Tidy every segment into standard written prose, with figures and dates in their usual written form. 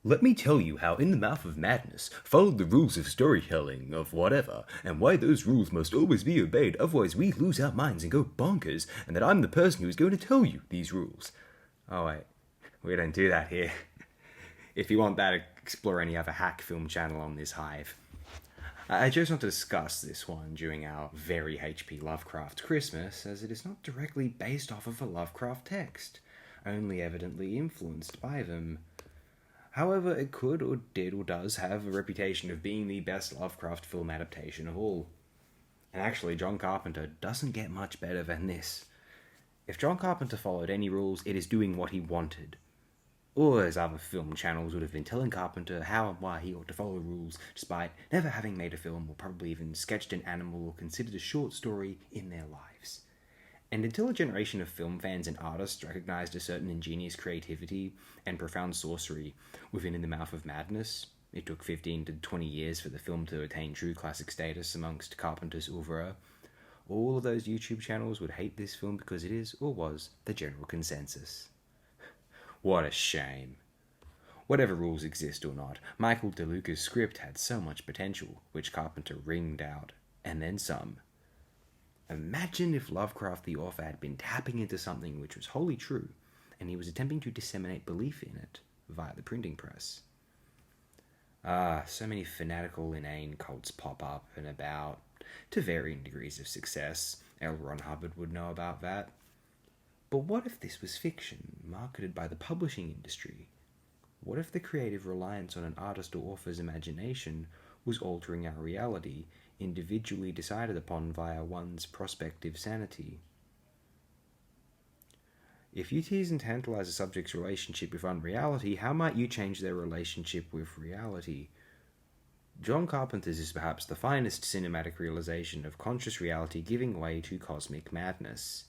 Let me tell you how In the Mouth of Madness followed the rules of storytelling, of whatever, and why those rules must always be obeyed, otherwise we lose our minds and go bonkers, and that I'm the person who is going to tell you these rules. Oh wait, we don't do that here. If you want that, explore any other hack film channel on this hive. I chose not to discuss this one during our very H.P. Lovecraft Christmas, as it is not directly based off of a Lovecraft text, only evidently influenced by them. However, it could, or did, or does have a reputation of being the best Lovecraft film adaptation of all. And actually, John Carpenter doesn't get much better than this. If John Carpenter followed any rules, it is doing what he wanted. Or, as other film channels would have been telling Carpenter how and why he ought to follow rules, despite never having made a film or probably even sketched an animal or considered a short story in their lives. And until a generation of film fans and artists recognized a certain ingenious creativity and profound sorcery within In the Mouth of Madness, it took 15 to 20 years for the film to attain true classic status amongst Carpenter's oeuvre, all of those YouTube channels would hate this film because it is, or was, the general consensus. What a shame. Whatever rules exist or not, Michael DeLuca's script had so much potential, which Carpenter wringed out, and then some. Imagine if Lovecraft the author had been tapping into something which was wholly true, and he was attempting to disseminate belief in it via the printing press. So many fanatical, inane cults pop up and about, to varying degrees of success. L. Ron Hubbard would know about that. But what if this was fiction, marketed by the publishing industry? What if the creative reliance on an artist or author's imagination was altering our reality, individually decided upon via one's prospective sanity? If you tease and tantalize a subject's relationship with unreality, how might you change their relationship with reality? John Carpenter's is perhaps the finest cinematic realization of conscious reality giving way to cosmic madness.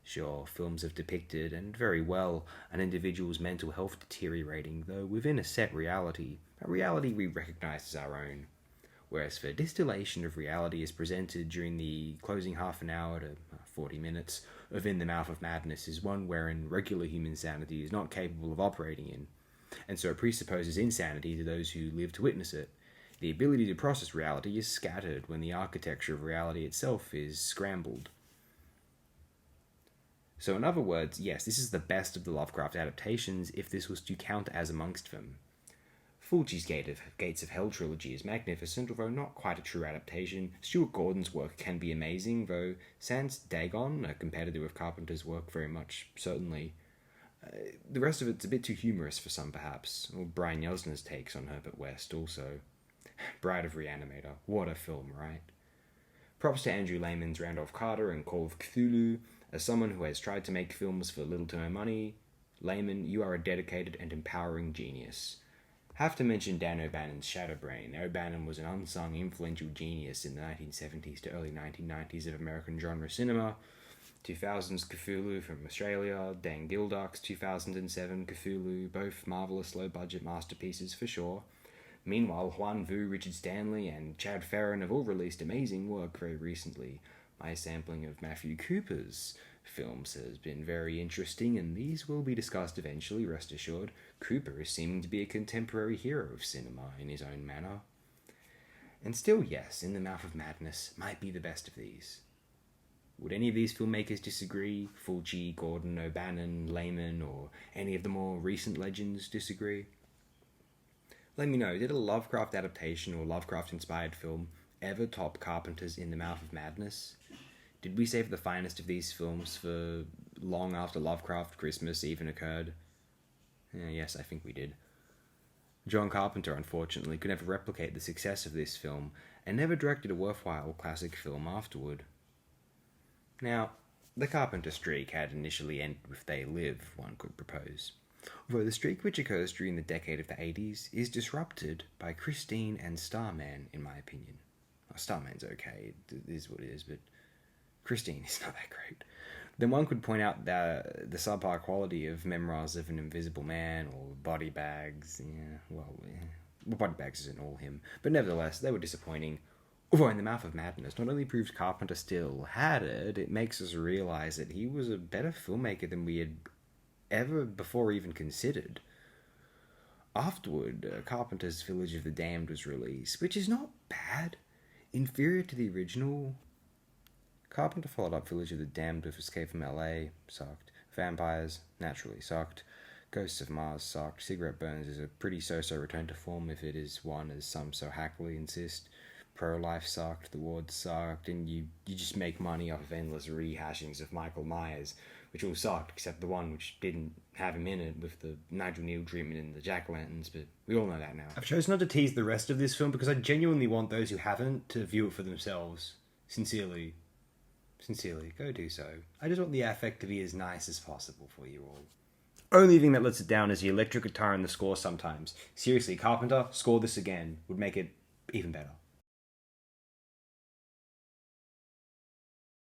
Sure, films have depicted, and very well, an individual's mental health deteriorating, though within a set reality, a reality we recognize as our own. Whereas the distillation of reality is presented during the closing half an hour to 40 minutes of In the Mouth of Madness is one wherein regular human sanity is not capable of operating in, and so it presupposes insanity to those who live to witness it. The ability to process reality is scattered when the architecture of reality itself is scrambled. So in other words, yes, this is the best of the Lovecraft adaptations if this was to count as amongst them. Fulci's Gates of Hell trilogy is magnificent, although not quite a true adaptation. Stuart Gordon's work can be amazing, though sans Dagon, a competitor of Carpenter's work very much, certainly. The rest of it's a bit too humorous for some, perhaps, or Brian Yuzna's takes on Herbert West also. Bride of Reanimator, what a film, right? Props to Andrew Lehman's Randolph Carter and Call of Cthulhu. As someone who has tried to make films for little to no money, Lehman, you are a dedicated and empowering genius. Have to mention Dan O'Bannon's Shadowbrain. O'Bannon was an unsung, influential genius in the 1970s to early 1990s of American genre cinema. 2000's Cthulhu from Australia, Dan Gildock's 2007 Cthulhu, both marvellous low-budget masterpieces for sure. Meanwhile, Juan Vu, Richard Stanley, and Chad Farron have all released amazing work very recently. My sampling of Matthew Cooper's films has been very interesting, and these will be discussed eventually, rest assured. Cooper is seeming to be a contemporary hero of cinema in his own manner. And still, yes, In the Mouth of Madness might be the best of these. Would any of these filmmakers disagree? Fulci, Gordon, O'Bannon, Lehman, or any of the more recent legends disagree? Let me know, did a Lovecraft adaptation or Lovecraft-inspired film ever top Carpenter's In the Mouth of Madness? Did we save the finest of these films for long after Lovecraft Christmas even occurred? Yes, I think we did. John Carpenter, unfortunately, could never replicate the success of this film, and never directed a worthwhile classic film afterward. Now, the Carpenter streak had initially ended with They Live, one could propose. Although the streak which occurs during the decade of the 80s is disrupted by Christine and Starman, in my opinion. Starman's okay, it is what it is, but Christine is not that great. Then one could point out the subpar quality of Memoirs of an Invisible Man or Body Bags. Well, Body Bags isn't all him, but nevertheless, they were disappointing. Although In the Mouth of Madness not only proves Carpenter still had it, it makes us realize that he was a better filmmaker than we had ever before even considered. Afterward, Carpenter's Village of the Damned was released, which is not bad. Inferior to the original. Carpenter followed up Village of the Damned with Escape from LA, sucked. Vampires, naturally sucked. Ghosts of Mars sucked. Cigarette Burns is a pretty so-so return to form if it is one, as some so happily insist. Pro-Life sucked, The Ward sucked, and you just make money off of endless rehashings of Michael Myers, which all sucked, except the one which didn't have him in it with the Nigel Neal treatment and the jack-o'-lanterns, but we all know that now. I've chosen not to tease the rest of this film because I genuinely want those who haven't to view it for themselves. Sincerely, go do so. I just want the affect to be as nice as possible for you all. Only thing that lets it down is the electric guitar in the score sometimes. Seriously, Carpenter, score this again. Would make it even better.